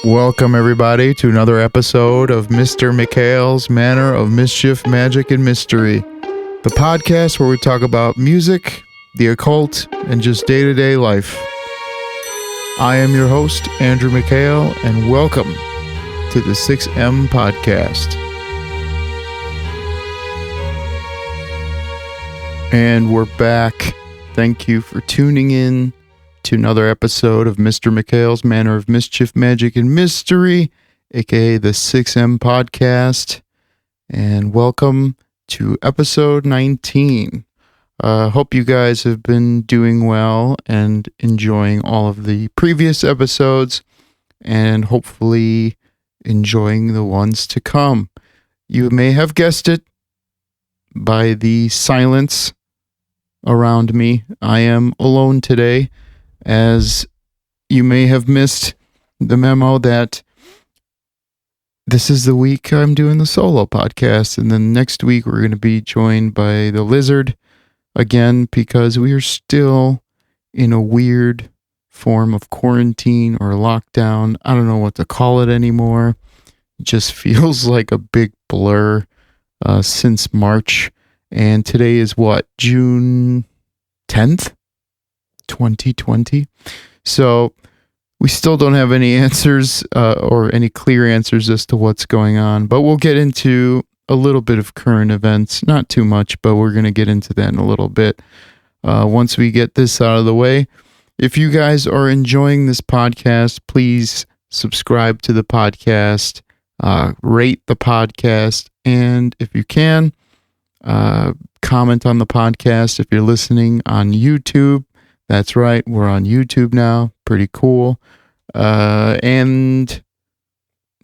Welcome, everybody, to another episode of Mr. Mikhail's Manor of Mischief, Magic, and Mystery, the podcast where we talk about music, the occult, and just day-to-day life. I am your host, Andrew Mikhail, and welcome to the 6M Podcast. And we're back. Thank you for tuning in to another episode of Mr. Mikhail's Manor of Mischief, Magic, and Mystery, aka the 6M Podcast. And welcome to episode 19. Hope you guys have been doing well and enjoying all of the previous episodes, and hopefully enjoying the ones to come. You may have guessed it by the silence around me. I am alone today, as you may have missed the memo that this is the week I'm doing the solo podcast, and then next week we're going to be joined by the Lizard again, because we are still in a weird form of quarantine or lockdown. I don't know what to call it anymore. It just feels like a big blur since March, and today is what, June 10th? 2020. So we still don't have any answers or any clear answers as to what's going on, but we'll get into a little bit of current events. Not too much, but we're going to get into that in a little bit once we get this out of the way. If you guys are enjoying this podcast, please subscribe to the podcast, rate the podcast, and if you can, comment on the podcast if you're listening on YouTube. That's right, we're on YouTube now. Pretty cool. And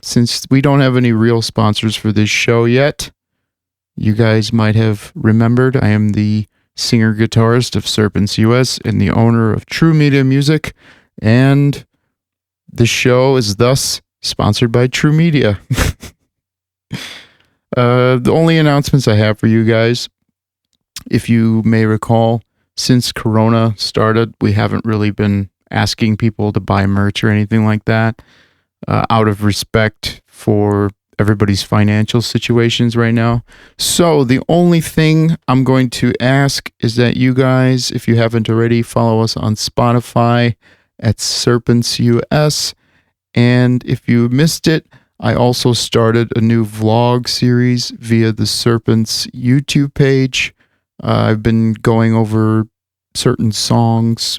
since we don't have any real sponsors for this show yet, you guys might have remembered I am the singer-guitarist of Serpents US and the owner of True Media Music, and the show is thus sponsored by True Media. The only announcements I have for you guys, if you may recall, since Corona started, we haven't really been asking people to buy merch or anything like that, out of respect for everybody's financial situations right now. So the only thing I'm going to ask is that you guys, if you haven't already, follow us on Spotify at Serpents US. And if you missed it, I also started a new vlog series via the Serpents YouTube page. I've been going over certain songs,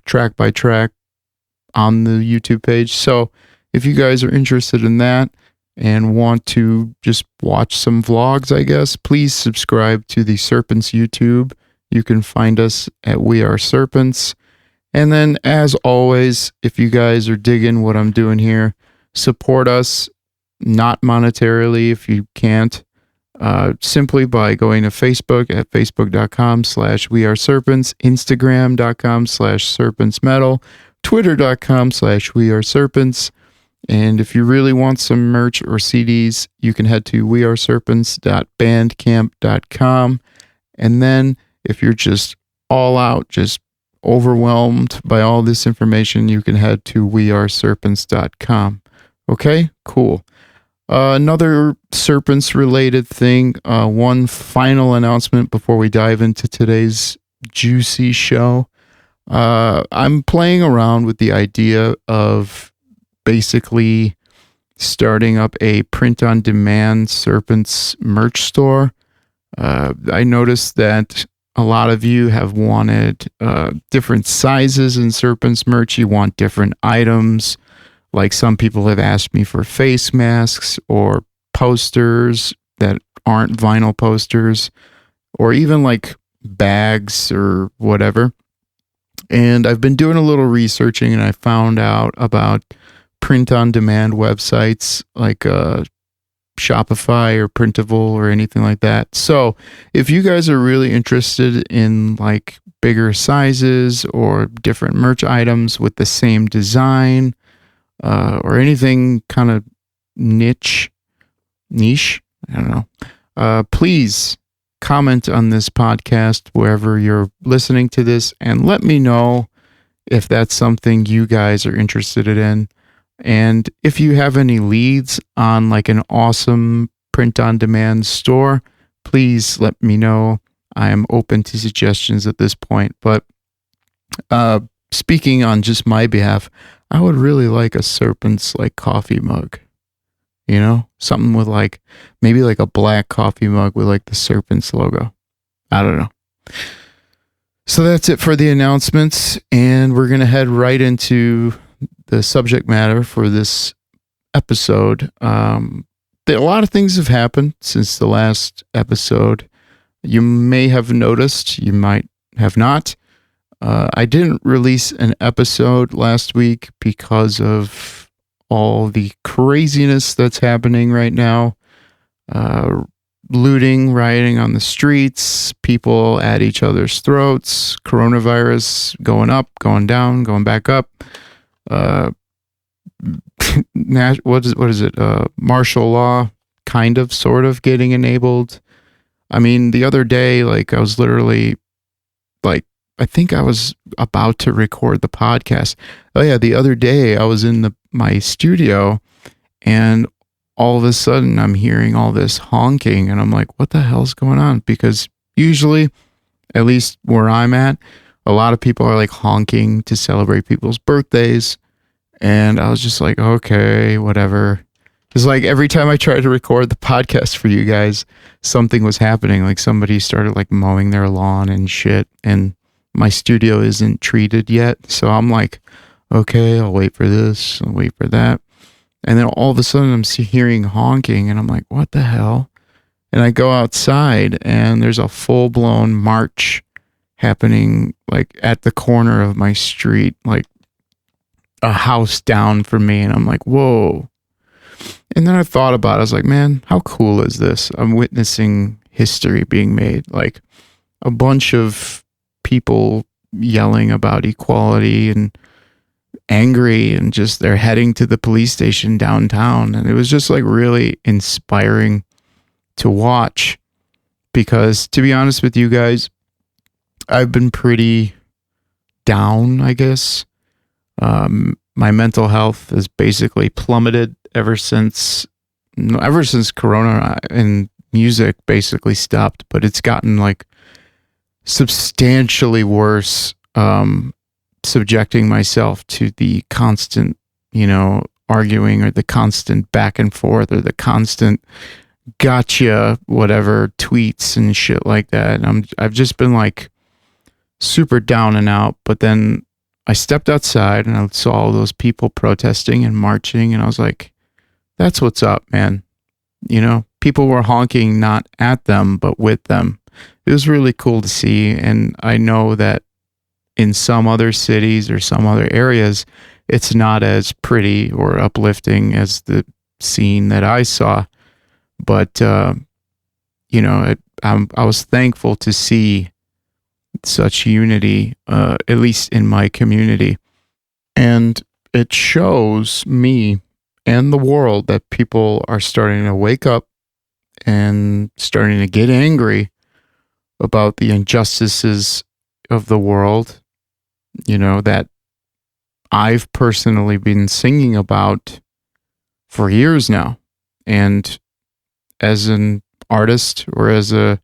track by track, on the YouTube page. So if you guys are interested in that and want to just watch some vlogs, I guess, please subscribe to the Serpents YouTube. You can find us at We Are Serpents. And then, as always, if you guys are digging what I'm doing here, support us, not monetarily if you can't, simply by going to Facebook at facebook.com/weareserpents, instagram.com/serpentsmetal, twitter.com/weareserpents. And if you really want some merch or CDs, you can head to weareserpents.bandcamp.com. And then if you're just all out, just overwhelmed by all this information, you can head to weareserpents.com. Okay, cool. Another Serpents-related thing, one final announcement before we dive into today's juicy show. I'm playing around with the idea of basically starting up a print-on-demand Serpents merch store. I noticed that a lot of you have wanted different sizes in Serpents merch. You want different items. Like, some people have asked me for face masks or posters that aren't vinyl posters, or even like bags or whatever. And I've been doing a little researching, and I found out about print-on-demand websites like Shopify or Printable or anything like that. So if you guys are really interested in like bigger sizes or different merch items with the same design, or anything kind of niche, I don't know, please comment on this podcast wherever you're listening to this and let me know if that's something you guys are interested in. And if you have any leads on like an awesome print on demand store, please let me know. I am open to suggestions at this point. But speaking on just my behalf, I would really like a Serpent's like coffee mug. You know, something with like maybe like a black coffee mug with like the Serpent's logo. I don't know. So that's it for the announcements, and we're going to head right into the subject matter for this episode. A lot of things have happened since the last episode. You may have noticed, you might have not. I didn't release an episode last week because of all the craziness that's happening right now. Looting, rioting on the streets, people at each other's throats, coronavirus going up, going down, going back up. What is it? Martial law, kind of, sort of getting enabled. I mean, the other day, like I was literally, like, I think I was about to record the podcast. Oh yeah, the other day I was in my studio, and all of a sudden I'm hearing all this honking, and I'm like, what the hell's going on? Because usually, at least where I'm at, a lot of people are like honking to celebrate people's birthdays. And I was just like, okay, whatever. It's like every time I tried to record the podcast for you guys, something was happening. Like somebody started like mowing their lawn and shit. And my studio isn't treated yet. So I'm like, okay, I'll wait for this. I'll wait for that. And then all of a sudden I'm hearing honking, and I'm like, what the hell? And I go outside, and there's a full-blown march happening like at the corner of my street, like a house down from me. And I'm like, whoa. And then I thought about it. I was like, man, how cool is this? I'm witnessing history being made. Like a bunch of people yelling about equality and angry, and just they're heading to the police station downtown. And it was just like really inspiring to watch, because to be honest with you guys, I've been pretty down, I guess. My mental health has basically plummeted ever since Corona and music basically stopped, but it's gotten like substantially worse. Subjecting myself to the constant, arguing, or the constant back and forth, or the constant gotcha, whatever, tweets and shit like that. And I've just been like super down and out. But then I stepped outside and I saw all those people protesting and marching, and I was like, that's what's up, man. People were honking not at them, but with them. It was really cool to see. And I know that in some other cities or some other areas, it's not as pretty or uplifting as the scene that I saw. But, I was thankful to see such unity, at least in my community. And it shows me and the world that people are starting to wake up and starting to get angry about the injustices of the world, that I've personally been singing about for years now. And as an artist, or as a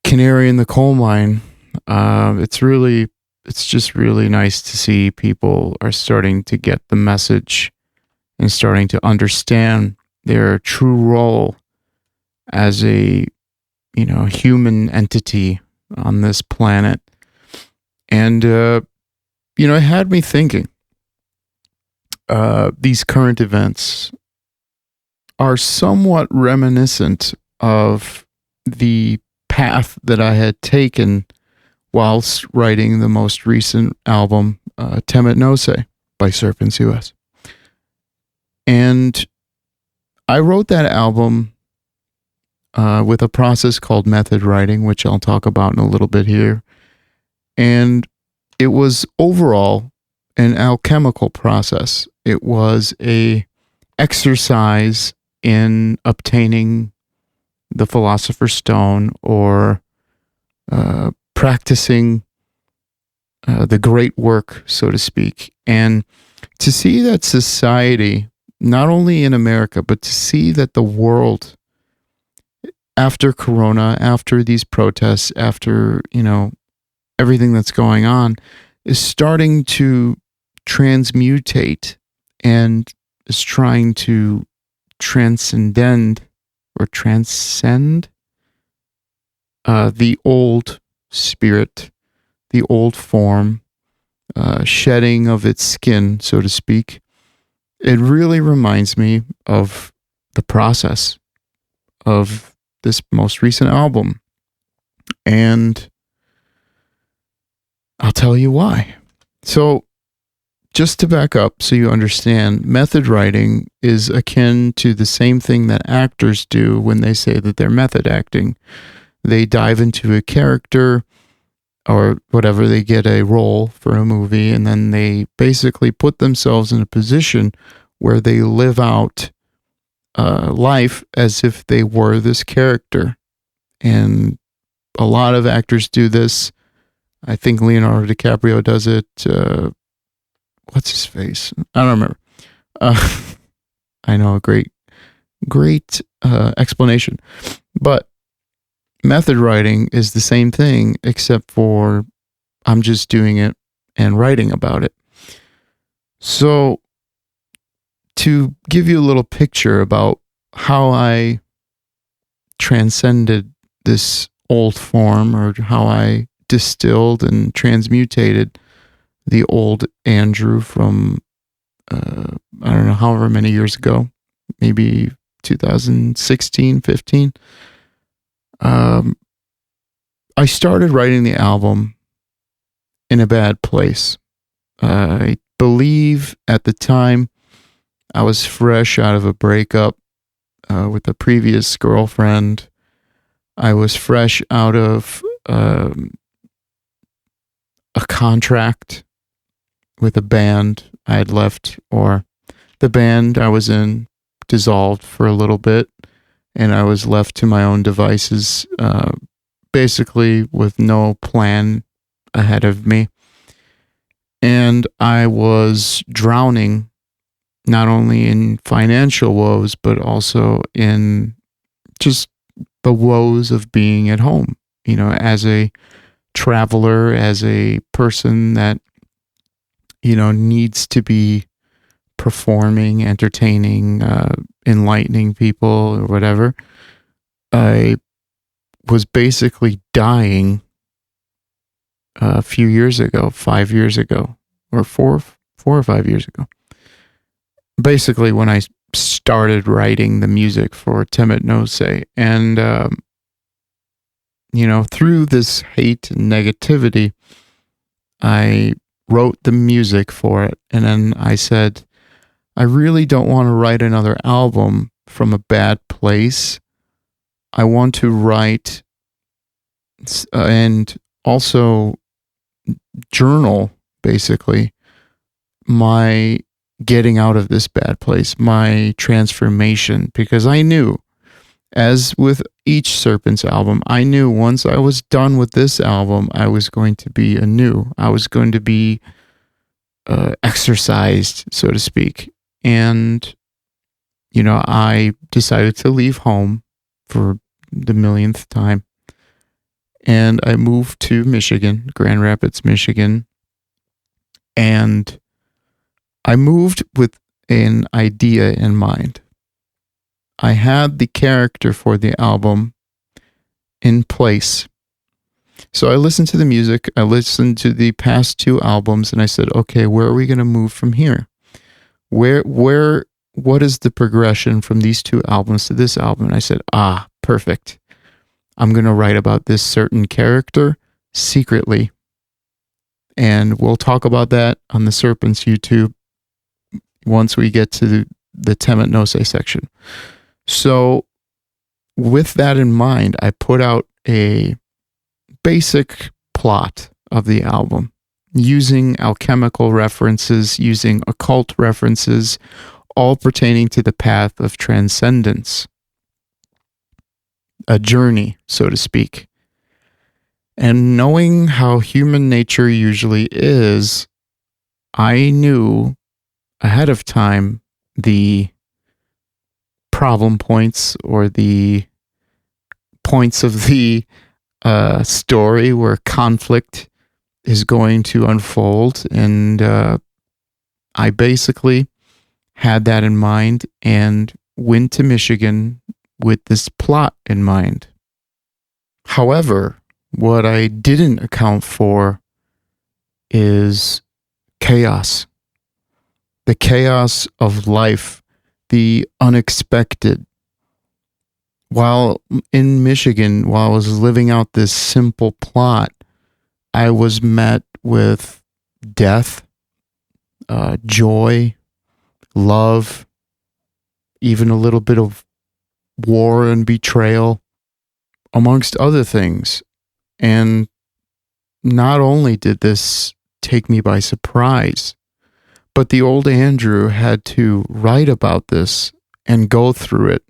canary in the coal mine, it's just really nice to see people are starting to get the message and starting to understand their true role as a, human entity on this planet. And, it had me thinking, these current events are somewhat reminiscent of the path that I had taken whilst writing the most recent album, Temet Nosce by Serpents US. And I wrote that album with a process called method writing, which I'll talk about in a little bit here. And it was overall an alchemical process. It was a exercise in obtaining the Philosopher's Stone, or practicing the great work, so to speak. And to see that society, not only in America, but to see that the world, after Corona, after these protests, after, everything that's going on, is starting to transmutate and is trying to transcend the old spirit, the old form, shedding of its skin, so to speak. It really reminds me of the process of this most recent album. And I'll tell you why. So, just to back up so you understand, method writing is akin to the same thing that actors do when they say that they're method acting. They dive into a character or whatever, they get a role for a movie, and then they basically put themselves in a position where they live out life as if they were this character. And a lot of actors do this. I think Leonardo DiCaprio does it. What's his face? I don't remember. I know, a great explanation. But method writing is the same thing, except for I'm just doing it and writing about it. So, to give you a little picture about how I transcended this old form, or how I distilled and transmutated the old Andrew from, I don't know, however many years ago, maybe 2016, 15. I started writing the album in a bad place. I believe at the time I was fresh out of a breakup with a previous girlfriend. I was fresh out of a contract with a band I had left, or the band I was in dissolved for a little bit, and I was left to my own devices, basically with no plan ahead of me. And I was drowning not only in financial woes, but also in just the woes of being at home, as a traveler, as a person that, needs to be performing, entertaining, enlightening people or whatever. I was basically dying a few years ago, 5 years ago, or four or 5 years ago. Basically, when I started writing the music for Temet Nosce. And, through this hate and negativity, I wrote the music for it. And then I said, I really don't want to write another album from a bad place. I want to write and also journal, basically, my getting out of this bad place, my transformation, because I knew, as with each Serpents album, I knew once I was done with this album, I was going to be anew. I was going to be exercised, so to speak. And, I decided to leave home for the millionth time. And I moved to Michigan, Grand Rapids, Michigan. And I moved with an idea in mind. I had the character for the album in place. So I listened to the music, I listened to the past two albums, and I said, okay, where are we going to move from here? What is the progression from these two albums to this album? And I said, perfect. I'm going to write about this certain character secretly. And we'll talk about that on the Serpents YouTube once we get to the Temet Nosce section. So with that in mind, I put out a basic plot of the album using alchemical references, using occult references, all pertaining to the path of transcendence, a journey, so to speak. And knowing how human nature usually is, I knew ahead of time the problem points or the points of the story where conflict is going to unfold. And I basically had that in mind and went to Michigan with this plot in mind. However, what I didn't account for is chaos. The chaos of life, the unexpected. While in Michigan, while I was living out this simple plot, I was met with death, joy, love, even a little bit of war and betrayal, amongst other things. And not only did this take me by surprise, but the old Andrew had to write about this and go through it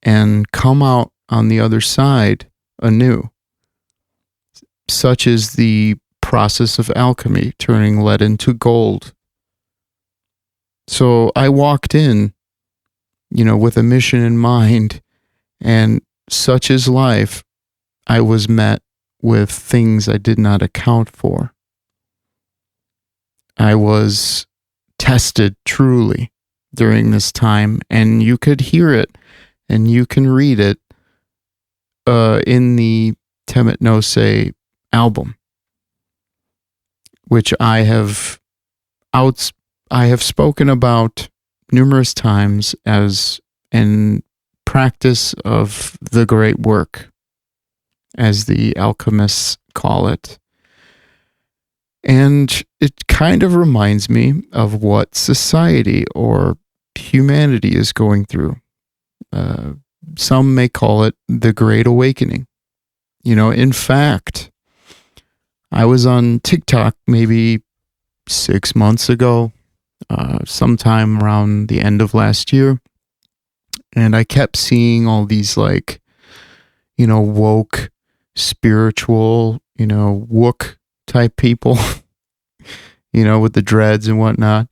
and come out on the other side anew. Such is the process of alchemy, turning lead into gold. So I walked in, with a mission in mind, and such is life. I was met with things I did not account for. I was tested truly during this time, and you could hear it and you can read it in the Temet Nosce album, which I have spoken about numerous times as in practice of the great work, as the alchemists call it. And it kind of reminds me of what society or humanity is going through. Some may call it the Great Awakening. In fact, I was on TikTok maybe 6 months ago, sometime around the end of last year, and I kept seeing all these woke, spiritual, wook type people, with the dreads and whatnot.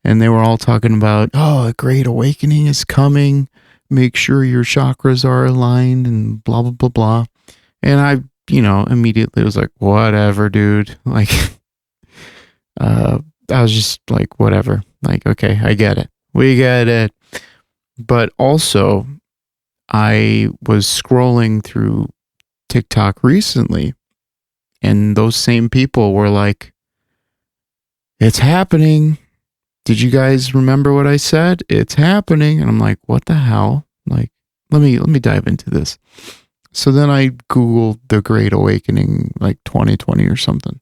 And they were all talking about, a great awakening is coming. Make sure your chakras are aligned and blah, blah, blah, blah. And I, immediately was like, whatever, dude. I was just like, whatever. Okay, I get it. We get it. But also, I was scrolling through TikTok recently, and those same people were like, it's happening. Did you guys remember what I said? It's happening. And I'm like, what the hell? Let me dive into this. So then I Googled the Great Awakening, 2020 or something.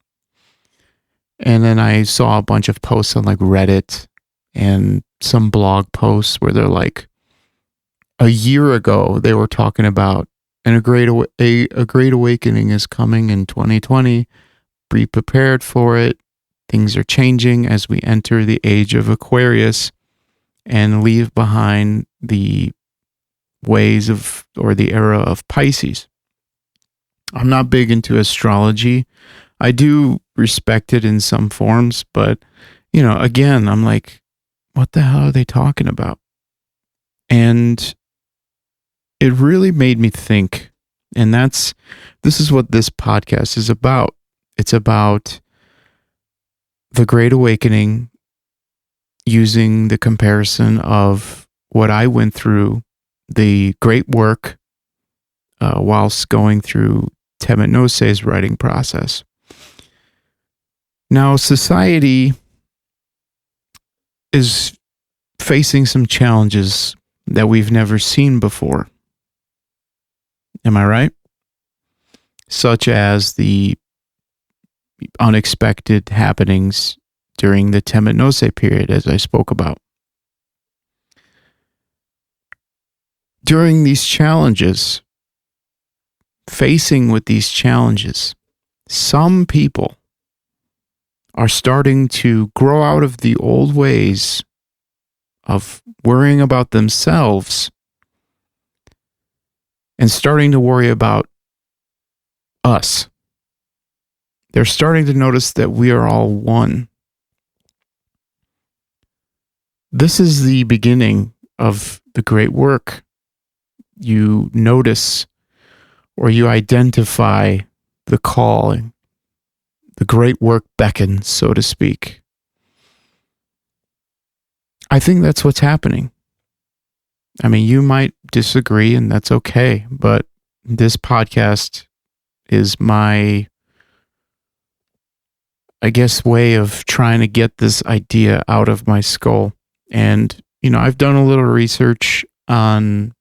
And then I saw a bunch of posts on Reddit and some blog posts where they're like, a year ago, they were talking about a great awakening is coming in 2020. Be prepared for it. Things are changing as we enter the age of Aquarius and leave behind the ways of, or the era of Pisces. I'm not big into astrology. I do respect it in some forms, but, again, I'm like, what the hell are they talking about? And it really made me think. And this is what this podcast is about. It's about the Great Awakening, using the comparison of what I went through, the great work, whilst going through Temet Nosce's writing process. Now, society is facing some challenges that we've never seen before. Am I right? Such as the unexpected happenings during the Temet Nosce period, as I spoke about. During these challenges, facing with these challenges, some people are starting to grow out of the old ways of worrying about themselves and starting to worry about us, They're starting to notice that we are all one. This is the beginning of the great work. You notice or you identify the calling. The great work beckons, so to speak. I think that's what's happening. I mean, you might disagree, and that's okay, but this podcast is my, I guess, way of trying to get this idea out of my skull. And, I've done a little research on,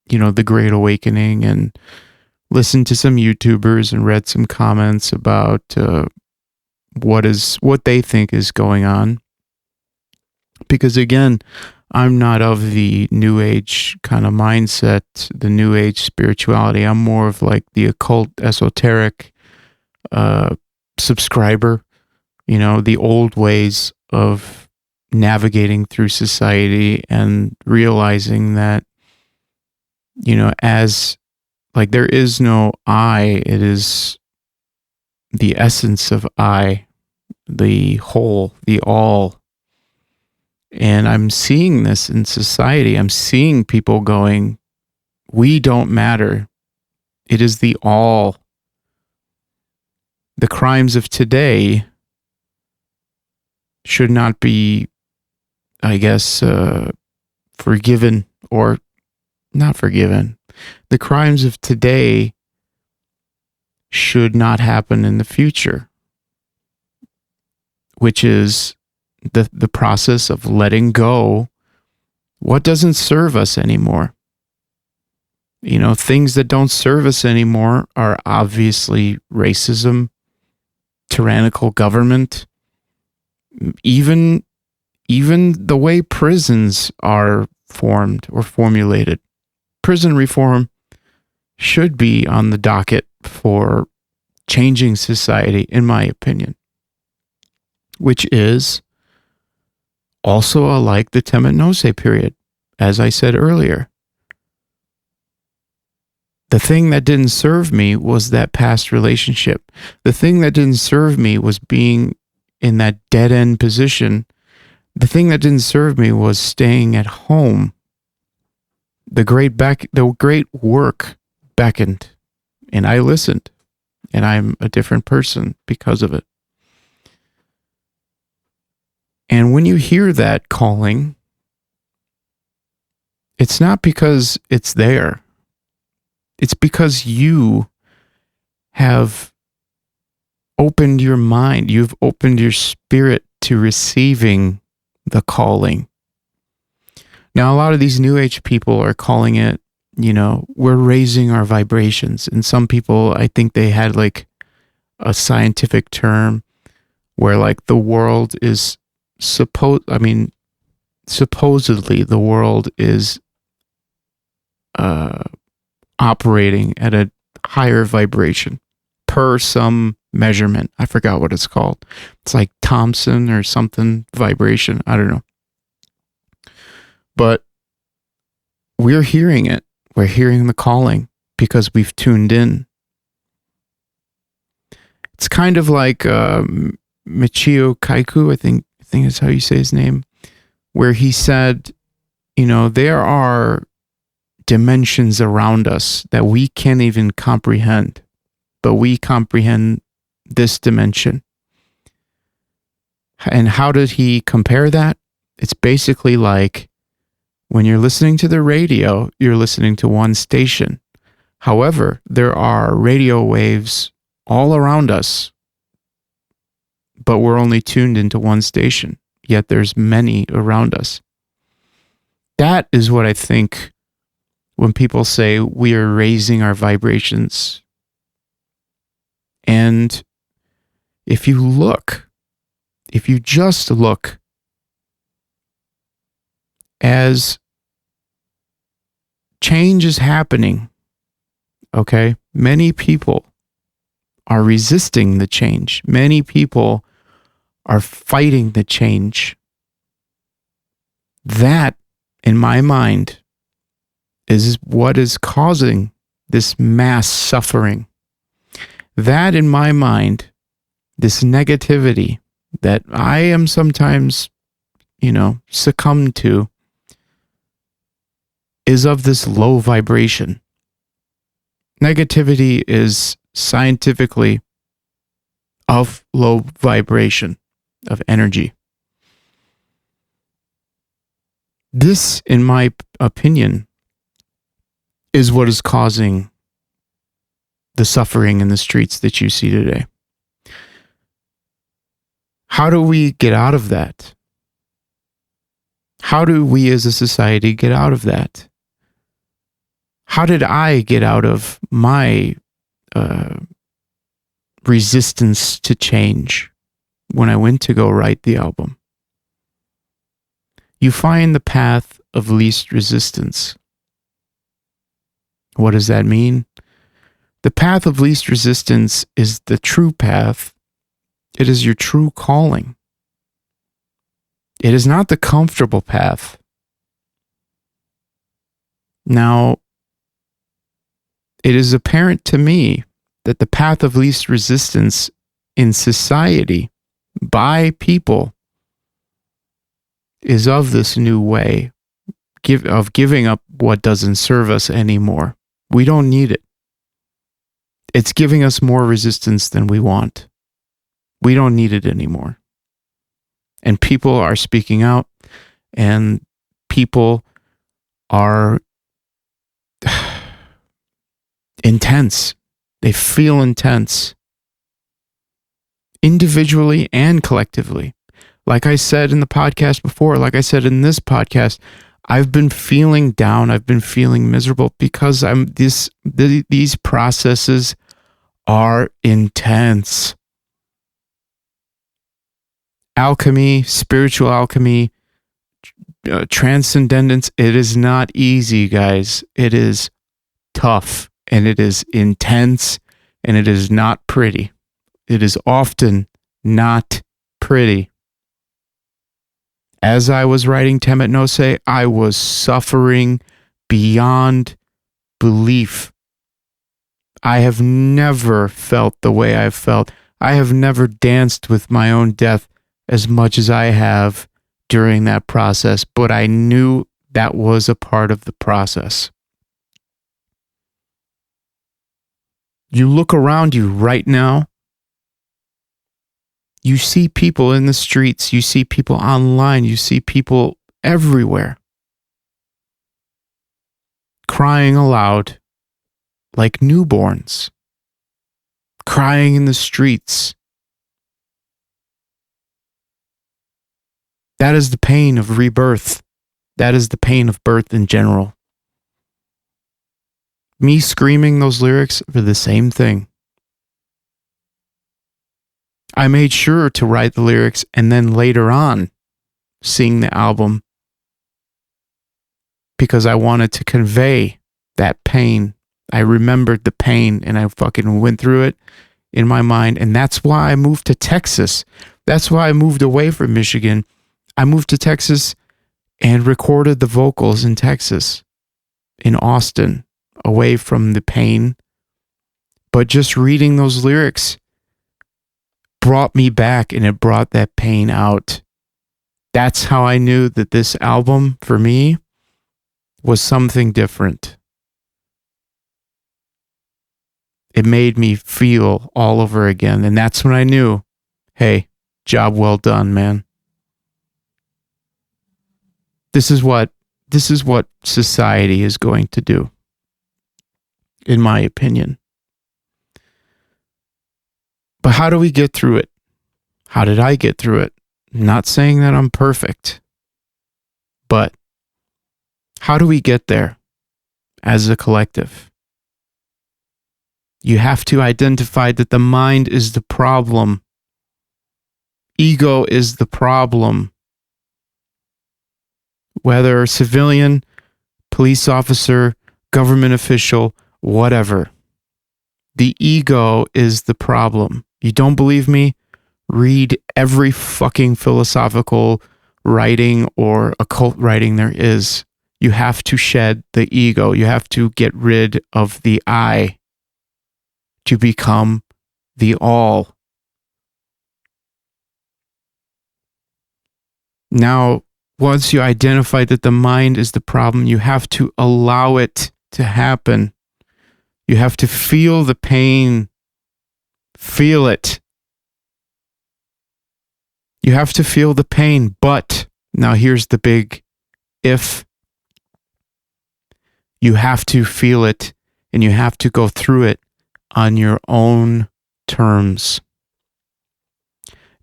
the Great Awakening and listened to some YouTubers and read some comments about what they think is going on. Because again, I'm not of the New Age kind of mindset, the New Age spirituality. I'm more of like the occult, esoteric subscriber, the old ways of navigating through society and realizing that, as like there is no I, it is the essence of I, the whole, the all. And I'm seeing this in society. I'm seeing people going, we don't matter. It is the all. The crimes of today should not be, I guess, forgiven or not forgiven. The crimes of today should not happen in the future, which is the process of letting go what doesn't serve us anymore. Things that don't serve us anymore are obviously racism, tyrannical government, even the way prisons are formed or formulated. Prison reform should be on the docket for changing society, in my opinion, which is also like the Temet Nosce period, as I said earlier. The thing that didn't serve me was that past relationship. The thing that didn't serve me was being in that dead-end position. The thing that didn't serve me was staying at home. The great work beckoned, and I listened, and I'm a different person because of it. And when you hear that calling, it's not because it's there. It's because you have opened your mind. You've opened your spirit to receiving the calling. Now, a lot of these New Age people are calling it, we're raising our vibrations. And some people, I think they had like a scientific term where like the world is supposedly the world is operating at a higher vibration per some measurement. I forgot what it's called. It's like Thompson or something vibration. I don't know. But we're hearing it. We're hearing the calling because we've tuned in. It's kind of like Michio Kaku, I think is how you say his name, where he said, there are dimensions around us that we can't even comprehend, but we comprehend this dimension. And how did he compare that? It's basically like when you're listening to the radio, you're listening to one station. However, there are radio waves all around us, but we're only tuned into one station, yet there's many around us. That is what I think when people say we are raising our vibrations. And if you just look, as change is happening, okay, many people are resisting the change. Many people are fighting the change. That, in my mind, is what is causing this mass suffering. That, in my mind, this negativity that I am sometimes, succumb to, is of this low vibration. Negativity is scientifically of low vibration of energy. This, in my opinion, is what is causing the suffering in the streets that you see today. How do we get out of that? How do we as a society get out of that? How did I get out of my resistance to change when I went to go write the album? You find the path of least resistance. What does that mean? The path of least resistance is the true path. It is your true calling. It is not the comfortable path. Now, it is apparent to me that the path of least resistance in society by people is of this new way of giving up what doesn't serve us anymore. We don't need it. It's giving us more resistance than we want. We don't need it anymore. And people are speaking out, and people are intense. They feel intense. Individually and collectively. Like I said in the podcast before, like I said in this podcast, I've been feeling down. I've been feeling miserable because these processes are intense. Alchemy, spiritual alchemy, transcendence, it is not easy, guys. It is tough, and it is intense, and it is not pretty. It is often not pretty. As I was writing Temet Nosce, I was suffering beyond belief. I have never felt the way I've felt. I have never danced with my own death as much as I have during that process, but I knew that was a part of the process. You look around you right now, you see people in the streets, you see people online, you see people everywhere crying aloud like newborns, crying in the streets. That is the pain of rebirth. That is the pain of birth in general. Me screaming those lyrics for the same thing. I made sure to write the lyrics and then later on sing the album because I wanted to convey that pain. I remembered the pain and I fucking went through it in my mind. And that's why I moved to Texas. That's why I moved away from Michigan. I moved to Texas and recorded the vocals in Texas, in Austin, away from the pain. But just reading those lyrics brought me back, and it brought that pain out. That's how I knew that this album, for me, was something different. It made me feel all over again. And that's when I knew, hey, job well done, man. This is what society is going to do, in my opinion. But how do we get through it? How did I get through it? I'm not saying that I'm perfect, but how do we get there as a collective? You have to identify that the mind is the problem. Ego is the problem. Whether civilian, police officer, government official, whatever. The ego is the problem. You don't believe me? Read every fucking philosophical writing or occult writing there is. You have to shed the ego. You have to get rid of the I to become the all. Now, once you identify that the mind is the problem, you have to allow it to happen. You have to feel the pain. Feel it. You have to feel the pain, but now here's the big if. You have to feel it and you have to go through it on your own terms.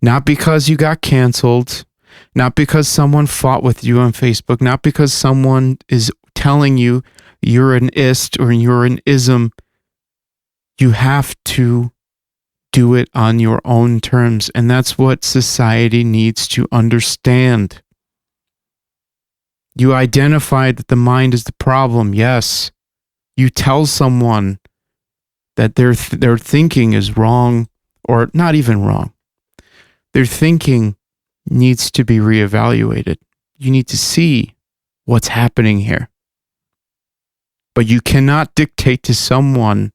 Not because you got canceled, not because someone fought with you on Facebook, not because someone is telling you you're an ist or you're an ism. You have to do it on your own terms. And that's what society needs to understand. You identify that the mind is the problem. Yes. You tell someone that their thinking is wrong, or not even wrong. Their thinking needs to be reevaluated. You need to see what's happening here. But you cannot dictate to someone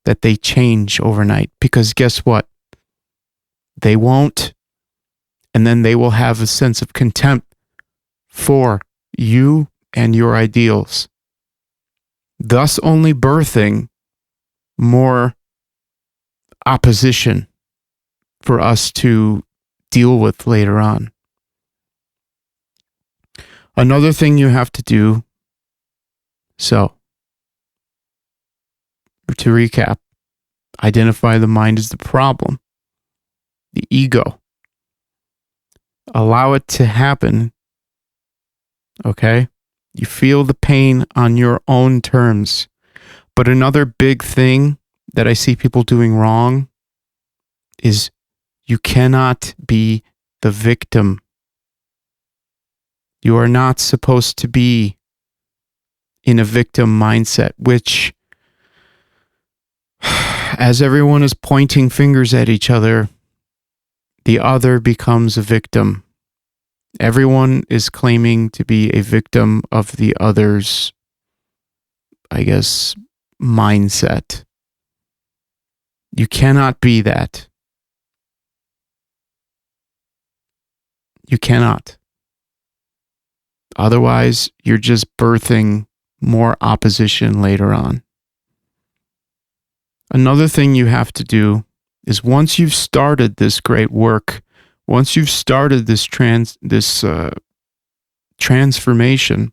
that they change overnight, because guess what? They won't. And then they will have a sense of contempt for you and your ideals, thus only birthing more opposition for us to deal with later on. Another thing you have to do, so to recap, identify the mind as the problem, the ego. Allow it to happen, okay? You feel the pain on your own terms. But another big thing that I see people doing wrong is you cannot be the victim. You are not supposed to be in a victim mindset, which, as everyone is pointing fingers at each other, the other becomes a victim. Everyone is claiming to be a victim of the other's, I guess, mindset. You cannot be that. You cannot. Otherwise, you're just birthing more opposition later on. Another thing you have to do is, once you've started this great work, once you've started this transformation,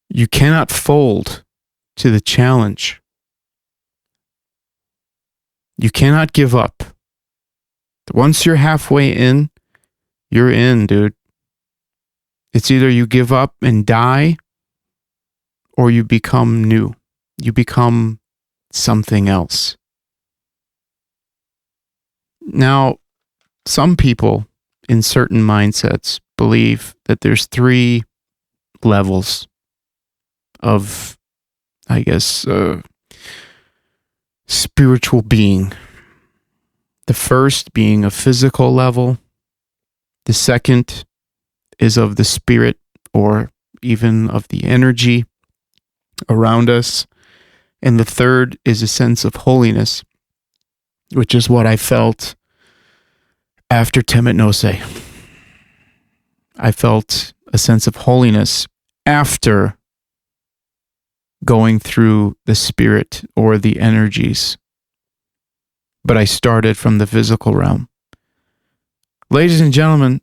you cannot fold to the challenge. You cannot give up. Once you're halfway in, you're in, dude. It's either you give up and die, or you become new. You become something else. Now, some people in certain mindsets believe that there's 3 levels of, I guess, spiritual being. The first being a physical level. The second is of the spirit, or even of the energy around us. And the third is a sense of holiness, which is what I felt after Temet Nosce. I felt a sense of holiness after going through the spirit or the energies. But I started from the physical realm. Ladies and gentlemen,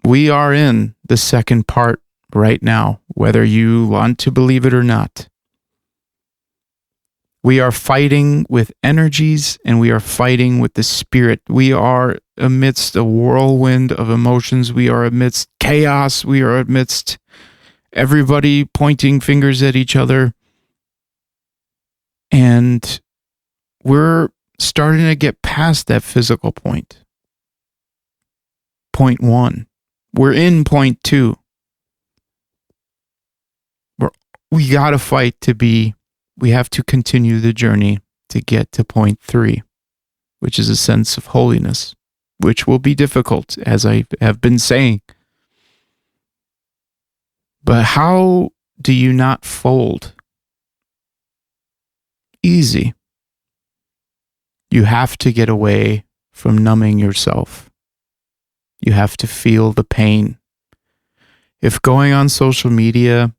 we are in the second part right now, whether you want to believe it or not. We are fighting with energies and we are fighting with the spirit. We are amidst a whirlwind of emotions. We are amidst chaos. We are amidst everybody pointing fingers at each other. And we're starting to get past that physical point. Point 1. We're in point 2. We got to fight to be. We have to continue the journey to get to point 3, which is a sense of holiness, which will be difficult, as I have been saying. But how do you not fold? Easy. You have to get away from numbing yourself. You have to feel the pain. If going on social media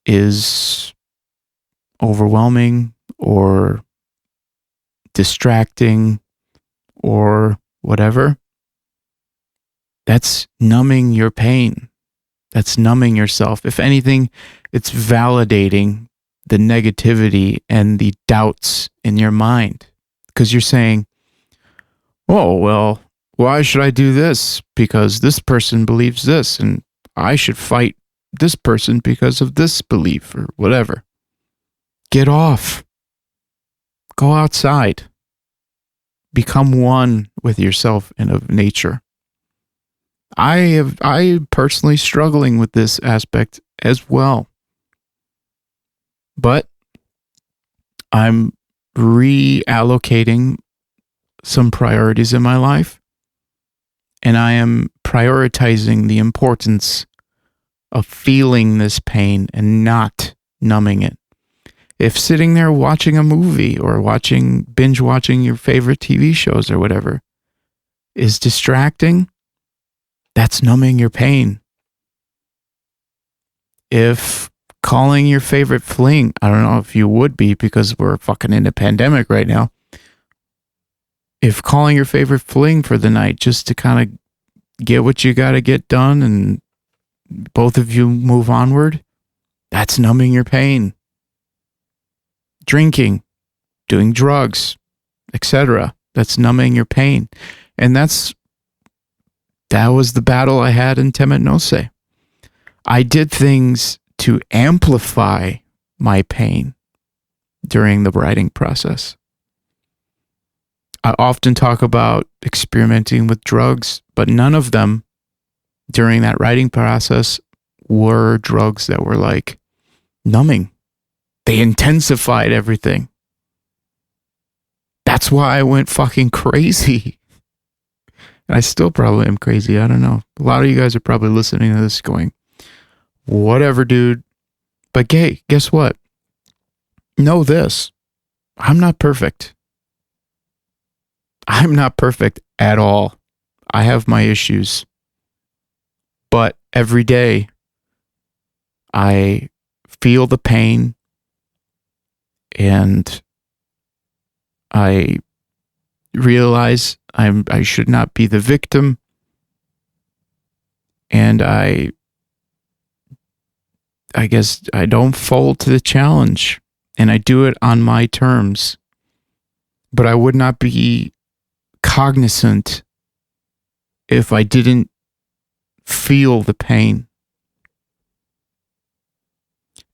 is overwhelming or distracting or whatever, that's numbing your pain. That's numbing yourself. If anything, it's validating the negativity and the doubts in your mind. Because you're saying, oh, well, why should I do this? Because this person believes this, and I should fight this person because of this belief or whatever. Get off. Go outside. Become one with yourself and of nature. I personally struggling with this aspect as well. But I'm reallocating some priorities in my life, and I am prioritizing the importance of feeling this pain and not numbing it. If sitting there watching a movie or binge watching your favorite TV shows or whatever is distracting, that's numbing your pain. If calling your favorite fling, I don't know if you would be because we're fucking in a pandemic right now. If calling your favorite fling for the night just to kind of get what you got to get done and both of you move onward, that's numbing your pain. Drinking, doing drugs, etc. That's numbing your pain. And that was the battle I had in Temet Nosce. I did things to amplify my pain during the writing process. I often talk about experimenting with drugs, but none of them during that writing process were drugs that were like numbing. They intensified everything. That's why I went fucking crazy. And I still probably am crazy. I don't know. A lot of you guys are probably listening to this going, whatever, dude. But hey, guess what? Know this. I'm not perfect. I'm not perfect at all. I have my issues. But every day, I feel the pain and I realize I should not be the victim, and I guess I don't fold to the challenge, and I do it on my terms. But I would not be cognizant if I didn't feel the pain.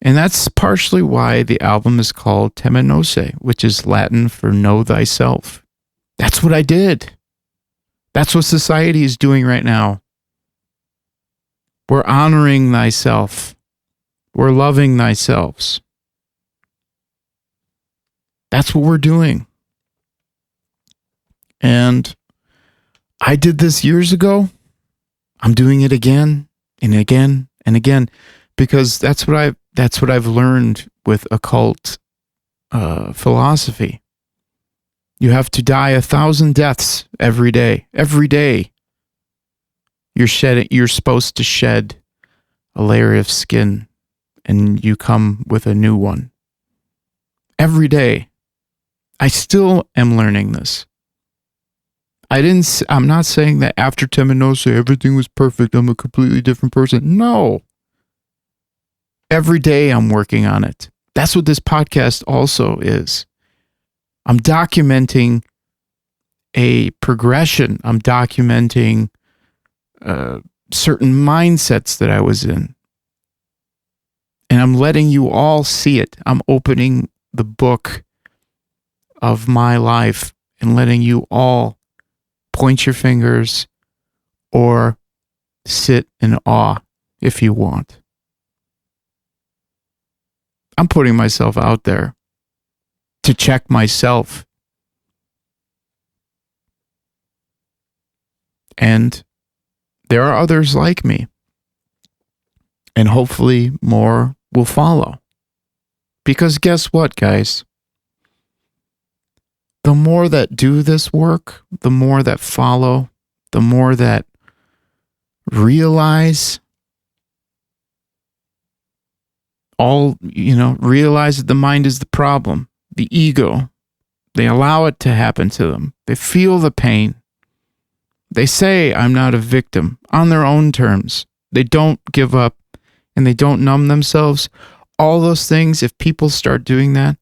And that's partially why the album is called Temet Nosce, which is Latin for know thyself. That's what I did. That's what society is doing right now. We're honoring thyself. We're loving thyself. That's what we're doing. And I did this years ago. I'm doing it again and again and again because that's what I've learned with occult philosophy. You have to die 1,000 deaths every day. Every day, you're supposed to shed a layer of skin, and you come with a new one. Every day, I still am learning this. I'm not saying that after Temet Nosce everything was perfect. I'm a completely different person. No. Every day I'm working on it. That's what this podcast also is. I'm documenting a progression. I'm documenting certain mindsets that I was in. And I'm letting you all see it. I'm opening the book of my life and letting you all point your fingers or sit in awe if you want. I'm putting myself out there to check myself. And there are others like me. And hopefully more will follow. Because guess what, guys? the more that do this work, the more that follow, the more that realize realize that the mind is the problem, the ego. They allow it to happen to them. They feel the pain. They say, I'm not a victim, on their own terms. They don't give up and they don't numb themselves. All those things, if people start doing that,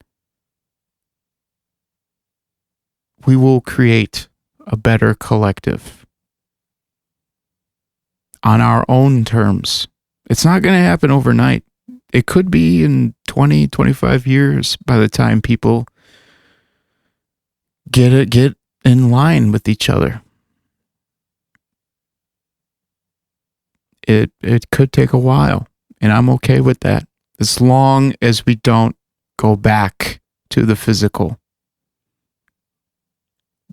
we will create a better collective on our own terms. It's not going to happen overnight. It could be in 20, 25 years by the time people get in line with each other. It could take a while, and I'm okay with that, as long as we don't go back to the physical.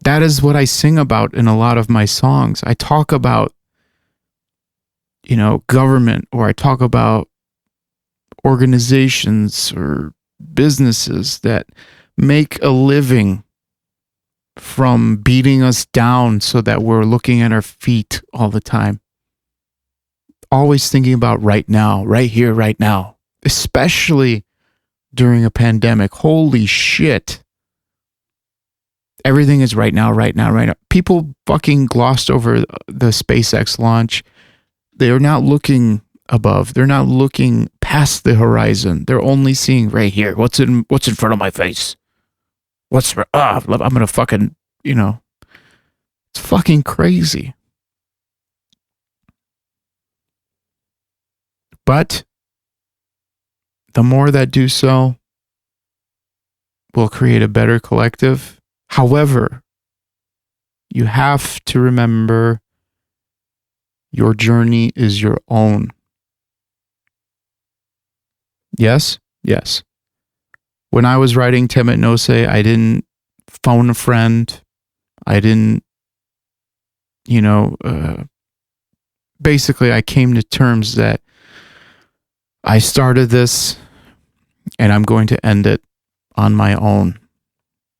That is what I sing about in a lot of my songs. I talk about, government, or I talk about organizations or businesses that make a living from beating us down so that we're looking at our feet all the time. Always thinking about right now, right here, right now, especially during a pandemic. Holy shit. Everything is right now, right now, right now. People fucking glossed over the SpaceX launch. They're not looking above. They're not looking past the horizon. They're only seeing right here. What's in front of my face? I'm gonna fucking, it's fucking crazy. But the more that do so, will create a better collective. However, you have to remember your journey is your own. Yes? Yes. When I was writing Temet Nosce, I didn't phone a friend. I didn't, basically I came to terms that I started this and I'm going to end it on my own.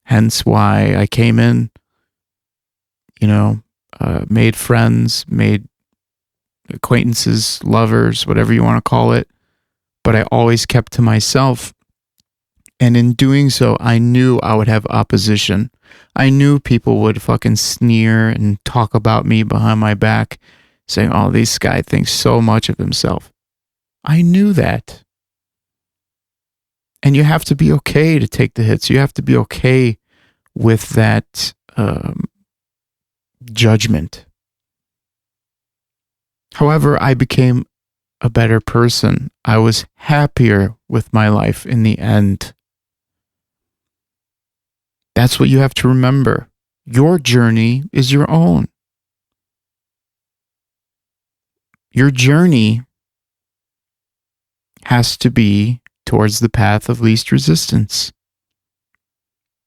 Hence why I came in, made friends, made acquaintances, lovers, whatever you want to call it. But I always kept to myself. And in doing so, I knew I would have opposition. I knew people would fucking sneer and talk about me behind my back, saying, oh, this guy thinks so much of himself. I knew that. And you have to be okay to take the hits. You have to be okay with that judgment. However, I became a better person. I was happier with my life in the end. That's what you have to remember. Your journey is your own. Your journey has to be towards the path of least resistance.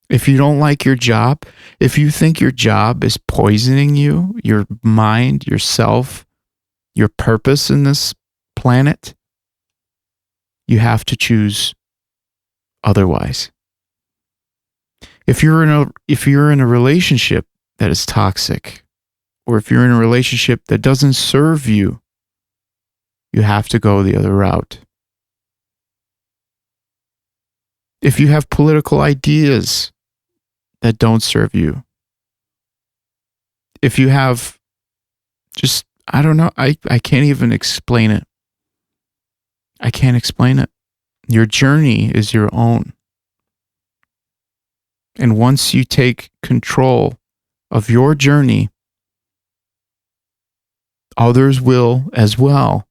If you don't like your job, if you think your job is poisoning you, your mind, yourself, your purpose in this planet, you have to choose otherwise. If you're in a relationship that is toxic, or if you're in a relationship that doesn't serve you, you have to go the other route. If you have political ideas that don't serve you, if you have just, I don't know, I can't even explain it. I can't explain it. Your journey is your own. And once you take control of your journey, others will as well.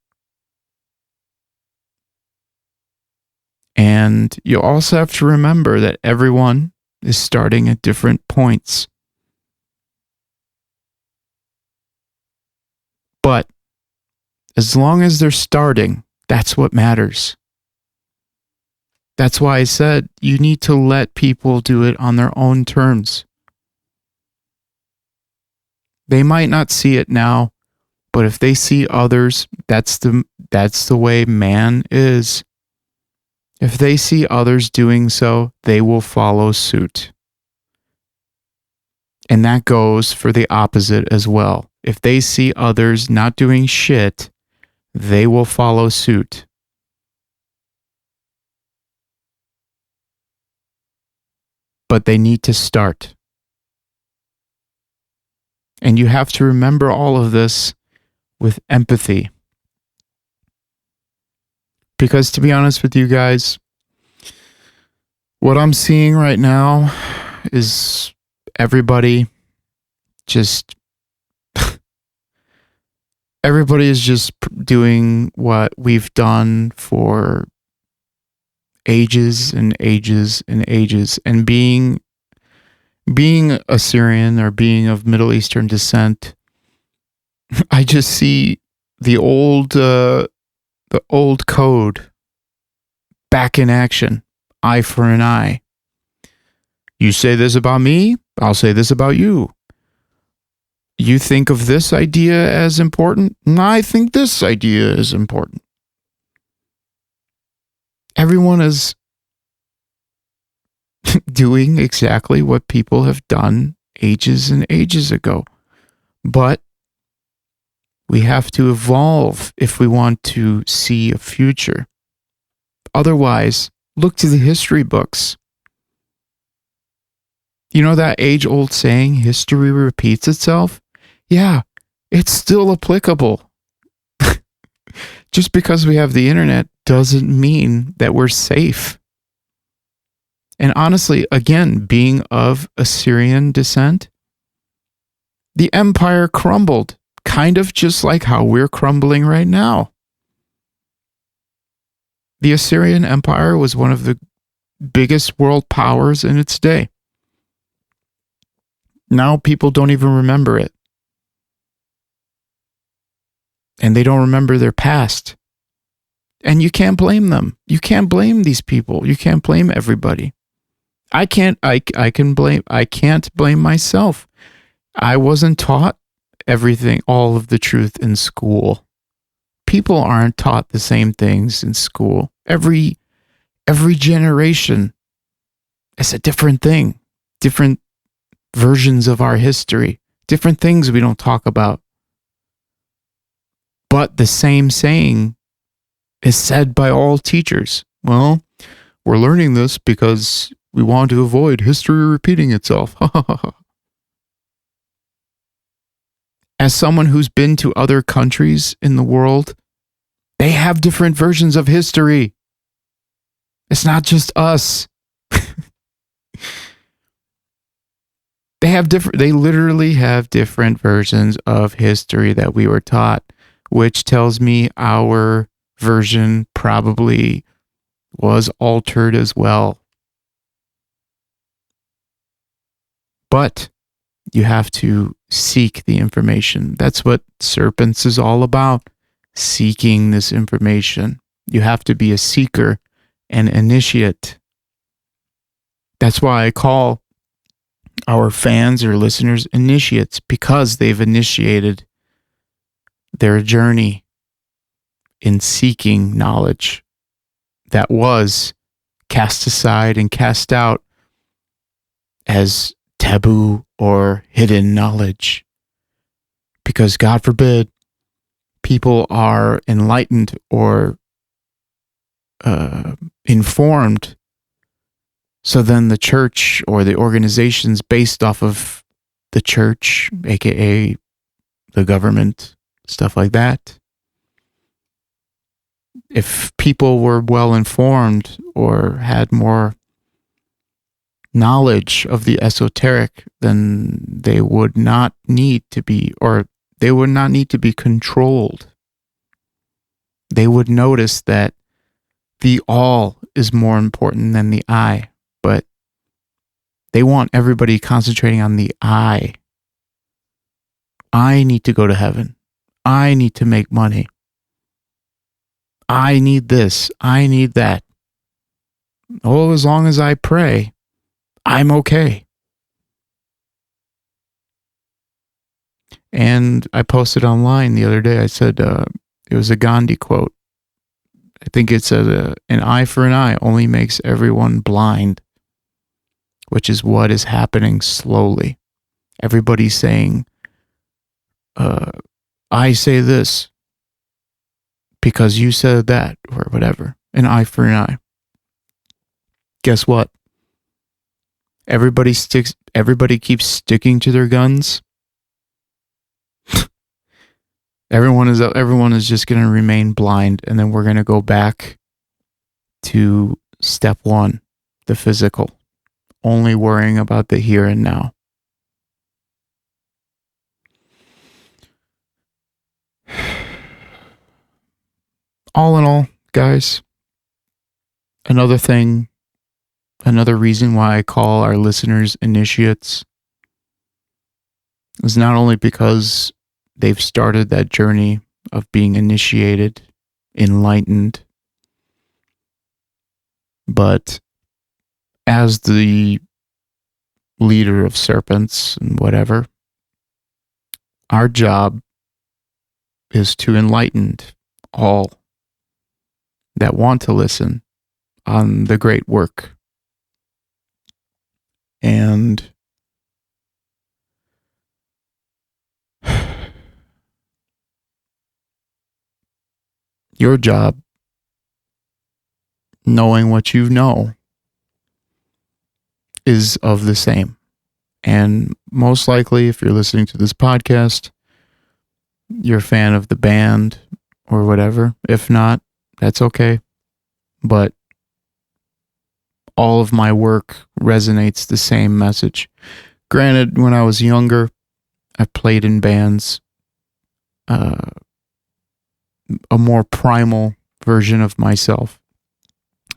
And you also have to remember that everyone is starting at different points. But as long as they're starting, that's what matters. That's why I said you need to let people do it on their own terms. They might not see it now, but if they see others, that's the way man is. If they see others doing so, they will follow suit. And that goes for the opposite as well. If they see others not doing shit, they will follow suit. But they need to start. And you have to remember all of this with empathy. Because to be honest with you guys, what I'm seeing right now is everybody is just doing what we've done for ages and ages and ages. And being Assyrian or being of Middle Eastern descent, I just see the old code back in action. Eye for an eye. You say this about me, I'll say this about you. You think of this idea as important, and I think this idea is important. Everyone is doing exactly what people have done ages and ages ago. But we have to evolve if we want to see a future. Otherwise, look to the history books. You know that age-old saying, history repeats itself? Yeah, it's still applicable. Just because we have the internet doesn't mean that we're safe. And honestly, again, being of Assyrian descent, the empire crumbled, kind of just like how we're crumbling right now. The Assyrian Empire was one of the biggest world powers in its day. Now people don't even remember it. And they don't remember their past. And you can't blame them. You can't blame these people. You can't blame everybody. I can't blame myself. I wasn't taught everything, all of the truth in school. People aren't taught the same things in school. Every generation is a different thing, different versions of our history, different things we don't talk about. But the same saying is said by all teachers. Well, we're learning this because we want to avoid history repeating itself. As someone who's been to other countries in the world, they have different versions of history. It's not just us. They literally have different versions of history that we were taught, which tells me our version probably was altered as well. But you have to seek the information. That's what Serpents is all about, seeking this information. You have to be a seeker and initiate. That's why I call our fans or listeners initiates, because they've initiated their journey in seeking knowledge that was cast aside and cast out as taboo or hidden knowledge. Because God forbid people are enlightened or informed, so then the church or the organizations based off of the church, aka the government, stuff like that, if people were well informed or had more knowledge of the esoteric, then they would not need to be, or they would not need to be controlled. They would notice that the all is more important than the I, but they want everybody concentrating on the I. I need to go to heaven. I need to make money. I need this. I need that. Oh, as long as I pray, I'm okay. And I posted online the other day, I said, it was a Gandhi quote. I think it said, an eye for an eye only makes everyone blind, which is what is happening slowly. Everybody's saying, I say this because you said that, or whatever. An eye for an eye. Guess what? Everybody keeps sticking to their guns. Everyone is just going to remain blind, and then we're going to go back to step one, the physical, only worrying about the here and now. All in all, guys, another reason why I call our listeners initiates is not only because they've started that journey of being initiated, enlightened, but as the leader of serpents and whatever, our job is to enlighten all that want to listen on the great work. And your job, knowing what you know, is of the same. And most likely, if you're listening to this podcast, you're a fan of the band or whatever. If not, that's okay. But all of my work resonates the same message. Granted, when I was younger, I played in bands, a more primal version of myself,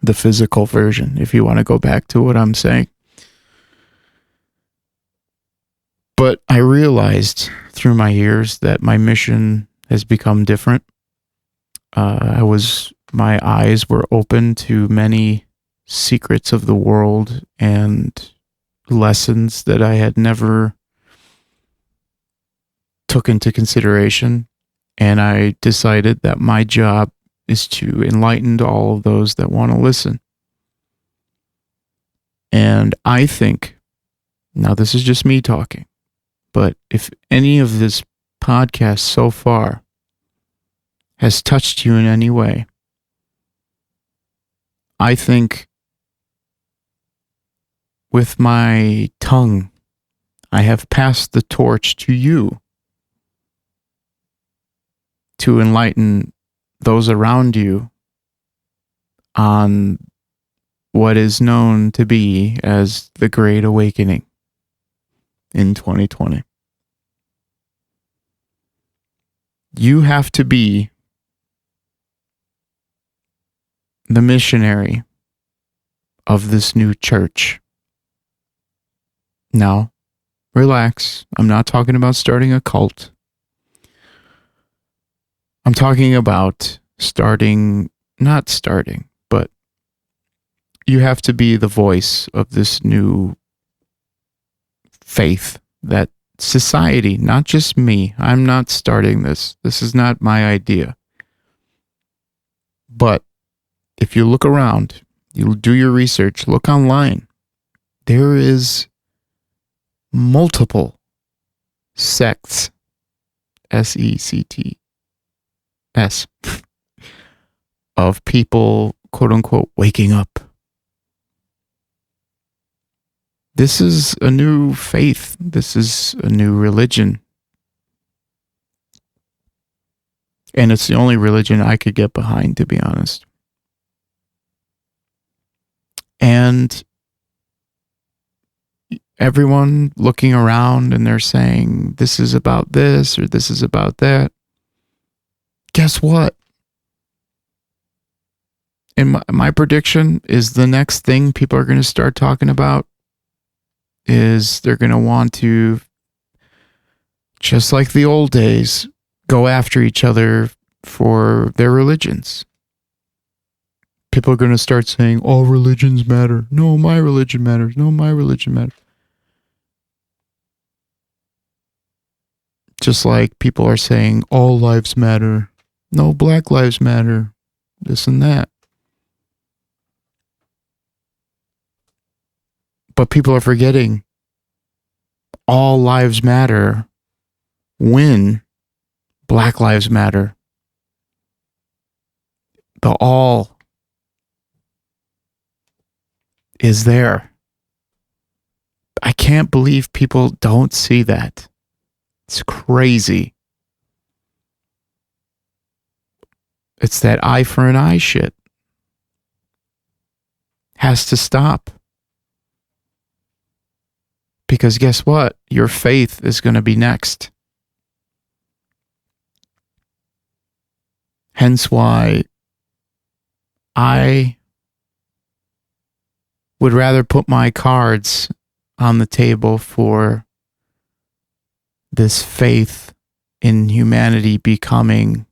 the physical version, if you want to go back to what I'm saying. But I realized through my years that my mission has become different. My eyes were open to many secrets of the world and lessons that I had never took into consideration. And I decided that my job is to enlighten all of those that want to listen. And I think, now this is just me talking, but if any of this podcast so far has touched you in any way, I think with my tongue, I have passed the torch to you to enlighten those around you on what is known to be as the Great Awakening in 2020. You have to be the missionary of this new church. Now, relax. I'm not talking about starting a cult. I'm talking about but you have to be the voice of this new faith that society, not just me, I'm not starting this. This is not my idea. But if you look around, you do your research, look online, there is multiple sects, SECTS, of people, quote unquote, waking up. This is a new faith. This is a new religion. And it's the only religion I could get behind, to be honest. And everyone looking around and they're saying, this is about this or this is about that. Guess what? And my prediction is the next thing people are going to start talking about is they're going to want to, just like the old days, go after each other for their religions. People are going to start saying, all religions matter. No, my religion matters. No, my religion matters. Just like people are saying, all lives matter. No, Black lives matter. This and that. But people are forgetting all lives matter when Black Lives Matter. The all is there. I can't believe people don't see that. It's crazy. It's that eye for an eye shit. Has to stop. Because guess what? Your faith is going to be next. Hence why I would rather put my cards on the table for this faith in humanity becoming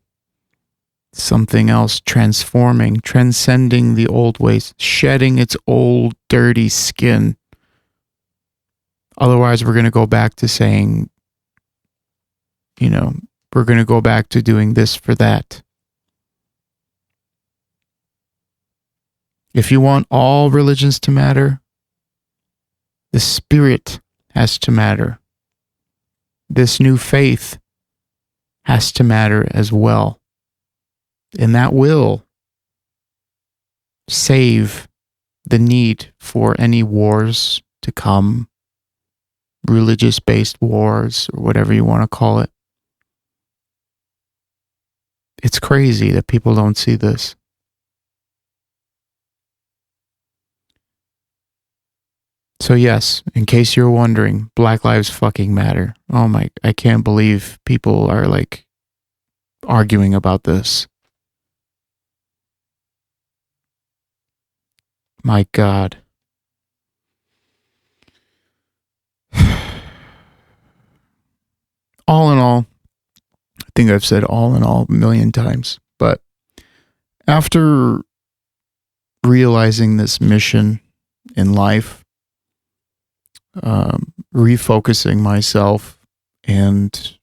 something else, transforming, transcending the old ways, shedding its old dirty skin. Otherwise, we're going to go back to saying, we're going to go back to doing this for that. If you want all religions to matter, the spirit has to matter. This new faith has to matter as well. And that will save the need for any wars to come, religious-based wars, or whatever you want to call it. It's crazy that people don't see this. So yes, in case you're wondering, Black Lives fucking matter. Oh my, I can't believe people are like arguing about this. My God. All in all, I think I've said all in all a million times, but after realizing this mission in life, refocusing myself and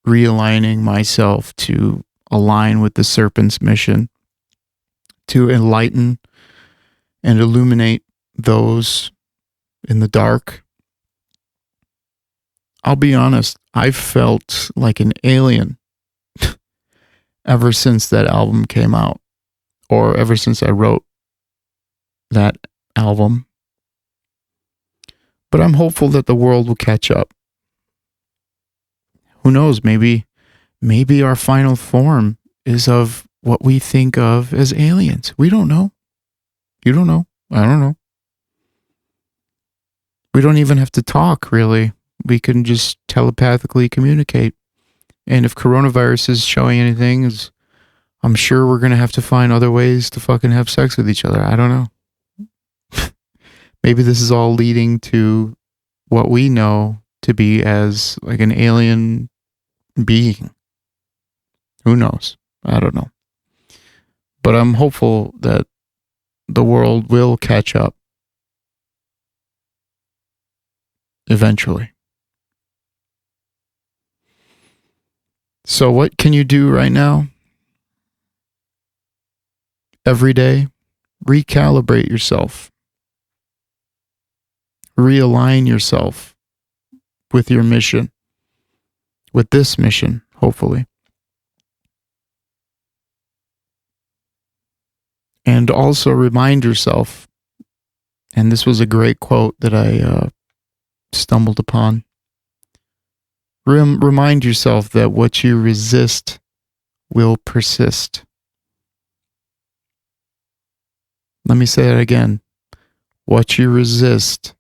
realigning myself to align with the serpent's mission, to enlighten and illuminate those in the dark. I'll be honest, I've felt like an alien ever since that album came out, or ever since I wrote that album. But I'm hopeful that the world will catch up. Who knows? Maybe our final form is of what we think of as aliens. We don't know. You don't know. I don't know. We don't even have to talk, really. We can just telepathically communicate. And if coronavirus is showing anything, I'm sure we're going to have to find other ways to fucking have sex with each other. I don't know. Maybe this is all leading to what we know to be as like an alien being. Who knows? I don't know. But I'm hopeful that the world will catch up eventually. So what can you do right now? Every day, recalibrate yourself. Realign yourself with your mission, with this mission, hopefully. And also remind yourself, and this was a great quote that I stumbled upon. Remind yourself that what you resist will persist. Let me say that again. What you resist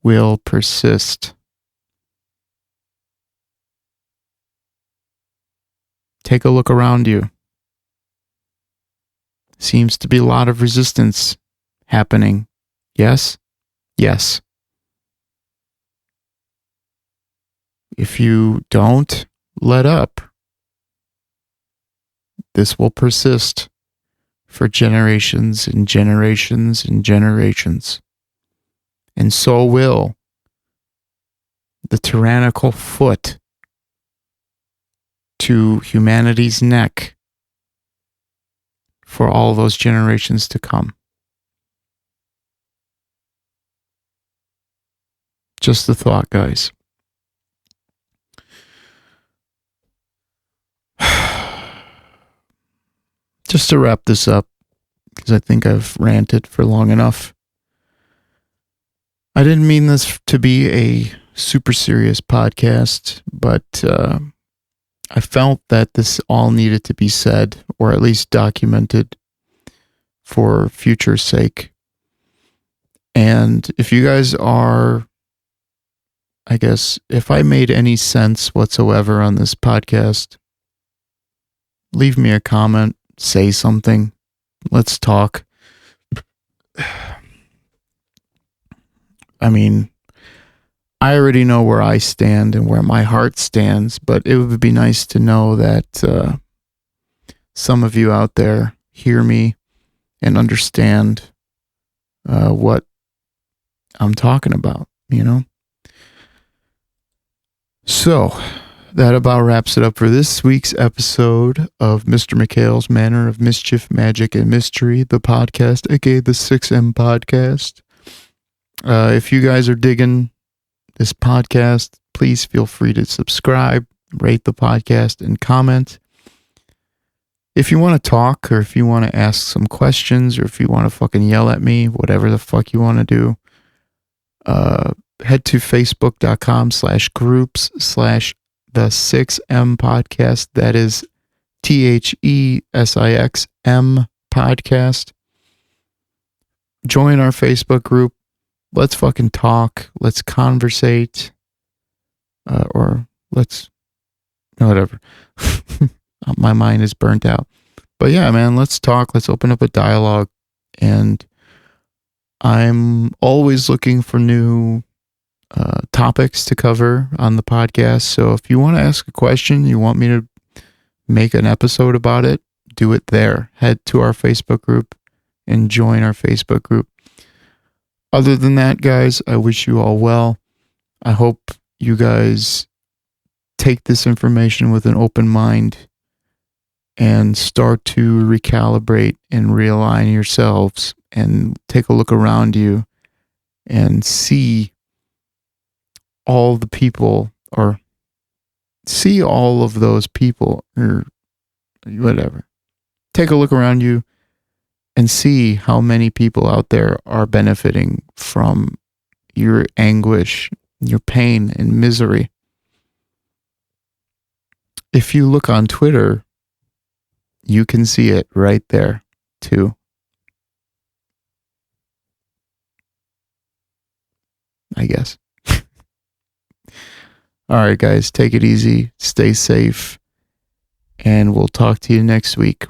will persist. Take a look around you. Seems to be a lot of resistance happening. Yes? Yes. If you don't let up, this will persist for generations and generations and generations. And so will the tyrannical foot to humanity's neck for all those generations to come. Just a thought, guys. Just to wrap this up, because I think I've ranted for long enough. I didn't mean this to be a super serious podcast, but I felt that this all needed to be said, or at least documented for future's sake. And if you guys are, I guess, if I made any sense whatsoever on this podcast, leave me a comment, say something, let's talk. I mean, I already know where I stand and where my heart stands, but it would be nice to know that some of you out there hear me and understand what I'm talking about, you know? So, that about wraps it up for this week's episode of Mr. Mikhail's Manor of Mischief, Magic, and Mystery, the podcast, aka the 6M podcast. If you guys are digging this podcast, please feel free to subscribe, rate the podcast, and comment. If you want to talk, or if you want to ask some questions, or if you want to fucking yell at me, whatever the fuck you want to do, head to facebook.com/groups/the 6M podcast. That is THESIXM podcast. Join our Facebook group. Let's fucking talk. Let's conversate. Or let's, whatever. My mind is burnt out. But yeah, man, let's talk. Let's open up a dialogue. And I'm always looking for new topics to cover on the podcast. So if you want to ask a question, you want me to make an episode about it, do it there. Head to our Facebook group and join our Facebook group. Other than that, guys, I wish you all well. I hope you guys take this information with an open mind and start to recalibrate and realign yourselves and take a look around you and see all the people, or see all of those people, or whatever. Take a look around you and see how many people out there are benefiting from your anguish, your pain and misery. If you look on Twitter, you can see it right there too. I guess. All right, guys, take it easy, stay safe, and we'll talk to you next week.